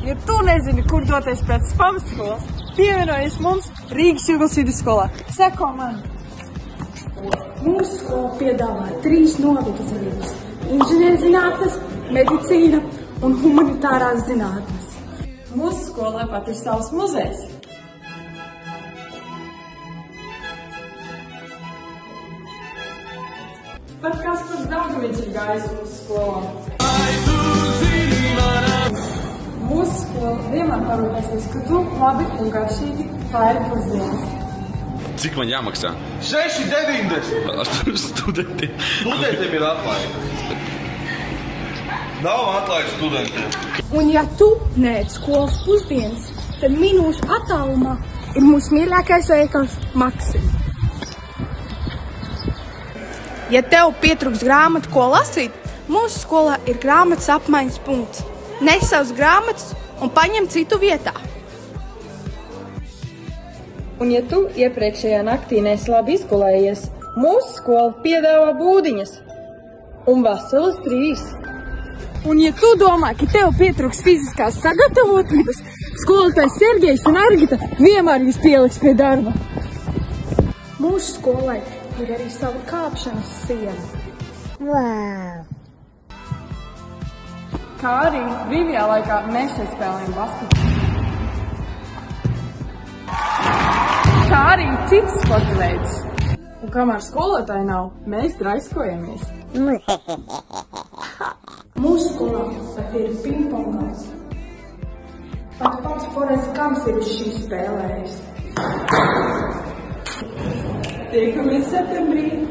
Ja tu nezini, kur doties pēc pamatskolas, pievienojies mums Rīgas Juglas vidusskolā. Seko man! Mūsu skola piedāvā 3 novirzības – inženierzinātnes, medicīna un humanitārās zinātnes. Mūsu skolā pat ir savs muzejs. Pat Kaspars Daugaviņš ir gājis mūsu skolā. Mūsu skola vienmēr parūpēsies, ka tu labi un garšīgi pāri pusdienas. Cik man jāmaksā? 6,90. Studentiem. Studentiem ir atlaide. Nav atlaide studentiem. Un ja tu neēd skolas pusdienas, tad minūšu attālumā ir mūsu mīļākais veikals Maksim. Ja tev pietrūks grāmatu, ko lasīt, mūsu skolā ir grāmatas apmaiņas punkts. Nes savas grāmatas un paņem citu vietā. Un ja tu iepriekšējā naktī neesi labi izgulējies, mūsu skola piedāvā būdiņas. Un veselas 3. Un ja tu domā, ka tev pietrūks fiziskās sagatavotības, skolotājs Sergejs un Argita vienmēr jūs pieliks pie darba. Mūsu skolai ir arī sava kāpšanas siena. Wow! Kā arī brīvajā laikā mēs šeit spēlējam basketu. Kā arī cits sporta veids. Un kamēr skolotāji nav, mēs draiskojamies. Mūsu skolā pat ir pingpongals. Pat pats Forens Kams ir uz šī spēlējis. Tiekamies septembrī!